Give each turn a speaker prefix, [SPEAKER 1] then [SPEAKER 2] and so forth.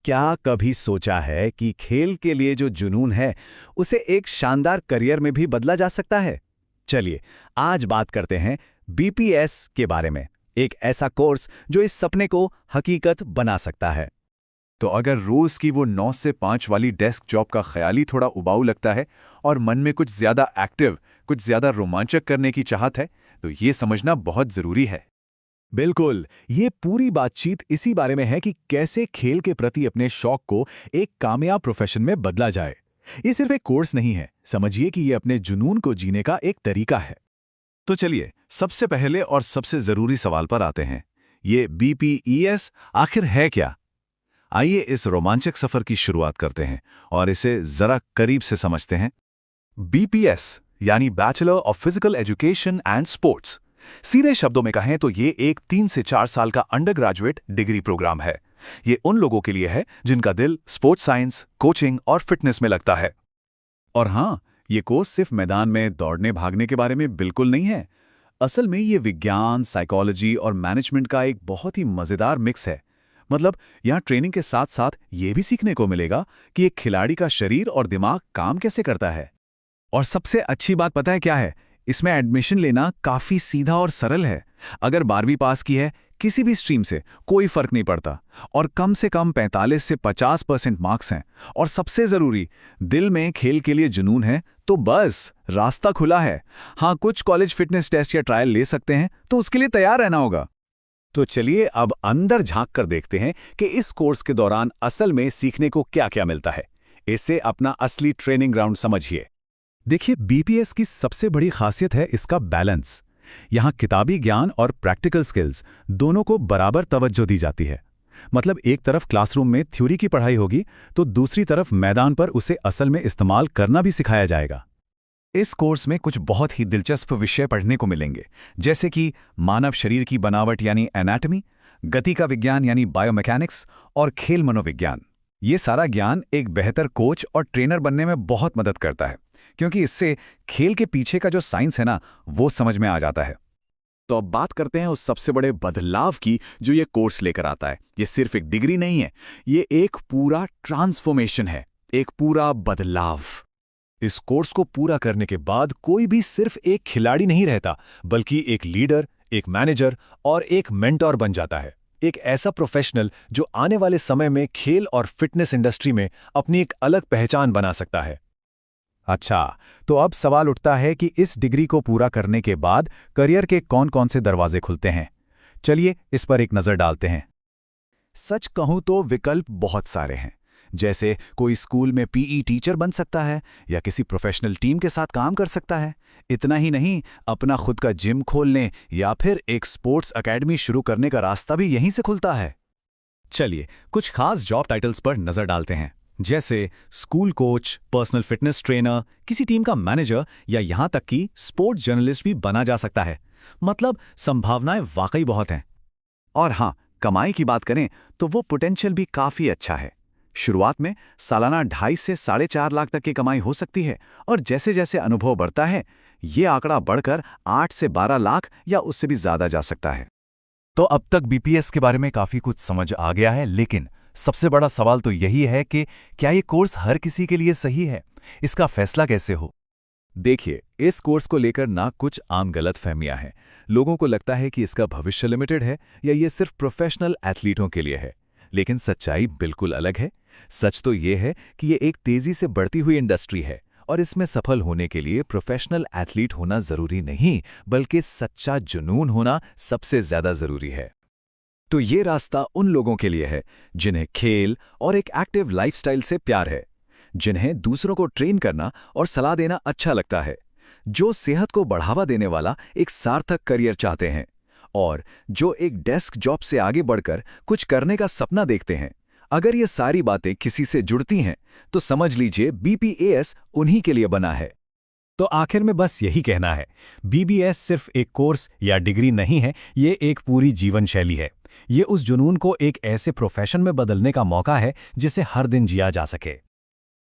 [SPEAKER 1] क्या कभी सोचा है कि खेल के लिए जो जुनून है उसे एक शानदार करियर में भी बदला जा सकता है? चलिए, आज बात करते हैं बीपीएस के बारे में, एक ऐसा कोर्स जो इस सपने को हकीकत बना सकता है।
[SPEAKER 2] तो अगर रोज की वो 9 से 5 वाली डेस्क जॉब का ख्याल ही थोड़ा उबाऊ लगता है और मन में कुछ ज्यादा एक्टिव, कुछ ज्यादा रोमांचक करने की चाहत है, तो ये समझना बहुत जरूरी है।
[SPEAKER 1] बिल्कुल, ये पूरी बातचीत इसी बारे में है कि कैसे खेल के प्रति अपने शौक को एक कामयाब प्रोफेशन में बदला जाए। ये सिर्फ एक कोर्स नहीं है, समझिए कि ये अपने जुनून को जीने का एक तरीका है।
[SPEAKER 2] तो चलिए, सबसे पहले और सबसे जरूरी सवाल पर आते हैं। ये बीपीईएस आखिर है क्या? आइए इस रोमांचक सफर की शुरुआत करते हैं और इसे जरा करीब से समझते हैं। बीपीएस यानी bachelor of physical education and sports. सीधे शब्दों में कहें तो ये एक 3 से 4 साल का अंडर ग्रेजुएट डिग्री प्रोग्राम है। ये उन लोगों के लिए है जिनका दिल स्पोर्ट्स साइंस, कोचिंग और फिटनेस में लगता है। और हाँ, ये कोर्स सिर्फ मैदान में दौड़ने भागने के बारे में बिल्कुल नहीं है। असल में ये विज्ञान, साइकोलॉजी और मैनेजमेंट का एक बहुत ही मजेदार मिक्स है। मतलब यहाँ ट्रेनिंग के साथ साथ ये भी सीखने को मिलेगा कि एक खिलाड़ी का शरीर और दिमाग काम कैसे करता है। और सबसे अच्छी बात पता है क्या है? इसमें एडमिशन लेना काफी सीधा और सरल है। अगर 12वीं पास की है, किसी भी स्ट्रीम से कोई फर्क नहीं पड़ता, और कम से कम 45 से 50% मार्क्स हैं, और सबसे जरूरी, दिल में खेल के लिए जुनून है, तो बस रास्ता खुला है। हाँ, कुछ कॉलेज फिटनेस टेस्ट या ट्रायल ले सकते हैं, तो उसके लिए तैयार रहना होगा।
[SPEAKER 1] तो चलिए अब अंदर झांक कर देखते हैं कि इस कोर्स के दौरान असल में सीखने को क्या-क्या मिलता है। इससे अपना असली ट्रेनिंग ग्राउंड समझिए। देखिए, बीपीएस की सबसे बड़ी खासियत है इसका बैलेंस। यहाँ किताबी ज्ञान और प्रैक्टिकल स्किल्स दोनों को बराबर तवज्जो दी जाती है। मतलब एक तरफ क्लासरूम में थ्योरी की पढ़ाई होगी, तो दूसरी तरफ मैदान पर उसे असल में इस्तेमाल करना भी सिखाया जाएगा। इस कोर्स में कुछ बहुत ही दिलचस्प विषय पढ़ने को मिलेंगे, जैसे कि मानव शरीर की बनावट यानी एनाटॉमी, गति का विज्ञान यानी बायोमैकेनिक्स और खेल मनोविज्ञान। ये सारा ज्ञान एक बेहतर कोच और ट्रेनर बनने में बहुत मदद करता है, क्योंकि इससे खेल के पीछे का जो साइंस है ना, वो समझ में आ जाता है। तो अब बात करते हैं उस सबसे बड़े बदलाव की जो ये कोर्स लेकर आता है। ये सिर्फ एक डिग्री नहीं है, ये एक पूरा ट्रांसफॉर्मेशन है, एक पूरा बदलाव। इस कोर्स को पूरा करने के बाद कोई भी सिर्फ एक खिलाड़ी नहीं रहता, बल्कि एक लीडर, एक मैनेजर और एक मेंटोर बन जाता है। एक ऐसा प्रोफेशनल जो आने वाले समय में खेल और फिटनेस इंडस्ट्री में अपनी एक अलग पहचान बना सकता है। अच्छा, तो अब सवाल उठता है कि इस डिग्री को पूरा करने के बाद करियर के कौन-कौन से दरवाजे खुलते हैं। चलिए इस पर एक नज़र डालते हैं। सच कहूं तो विकल्प बहुत सारे हैं। जैसे कोई स्कूल में पीई टीचर बन सकता है या किसी प्रोफेशनल टीम के साथ काम कर सकता है। इतना ही नहीं, अपना खुद का जिम खोलने या फिर एक स्पोर्ट्स एकेडमी शुरू करने का रास्ता भी यहीं से खुलता है। चलिए कुछ खास जॉब टाइटल्स पर नजर डालते हैं, जैसे school coach, personal fitness trainer, किसी टीम का मैनेजर या यहां तक कि स्पोर्ट्स जर्नलिस्ट भी बना जा सकता है। मतलब संभावनाएं वाकई बहुत हैं। और हाँ, कमाई की बात करें तो वो पोटेंशियल भी काफी अच्छा है। शुरुआत में सालाना 2.5 से 4.5 लाख तक की कमाई हो सकती है, और जैसे जैसे अनुभव बढ़ता है ये आंकड़ा बढ़कर 8 से 12 लाख या उससे भी ज्यादा जा सकता है। तो अब तक बीपीएस के बारे में काफी कुछ समझ आ गया है, लेकिन सबसे बड़ा सवाल तो यही है कि क्या ये कोर्स हर किसी के लिए सही है? इसका फैसला कैसे हो? देखिए, इस कोर्स को लेकर ना कुछ आम गलतफहमियां हैं। लोगों को लगता है कि इसका भविष्य लिमिटेड है या ये सिर्फ प्रोफेशनल एथलीटों के लिए है, लेकिन सच्चाई बिल्कुल अलग है। सच तो ये है कि ये एक तेजी से बढ़ती हुई इंडस्ट्री है, और इसमें सफल होने के लिए प्रोफेशनल एथलीट होना जरूरी नहीं, बल्कि सच्चा जुनून होना सबसे ज्यादा जरूरी है। तो ये रास्ता उन लोगों के लिए है जिन्हें खेल और एक एक्टिव लाइफस्टाइल से प्यार है, जिन्हें दूसरों को ट्रेन करना और सलाह देना अच्छा लगता है, जो सेहत को बढ़ावा देने वाला एक सार्थक करियर चाहते हैं, और जो एक डेस्क जॉब से आगे बढ़कर कुछ करने का सपना देखते हैं। अगर ये सारी बातें किसी से जुड़ती हैं, तो समझ लीजिए बीपीएस उन्हीं के लिए बना है। तो आखिर में बस यही कहना है, बीबीएस सिर्फ एक कोर्स या डिग्री नहीं है, ये एक पूरी जीवन शैली है। ये उस जुनून को एक ऐसे प्रोफेशन में बदलने का मौका है जिसे हर दिन जिया जा सके।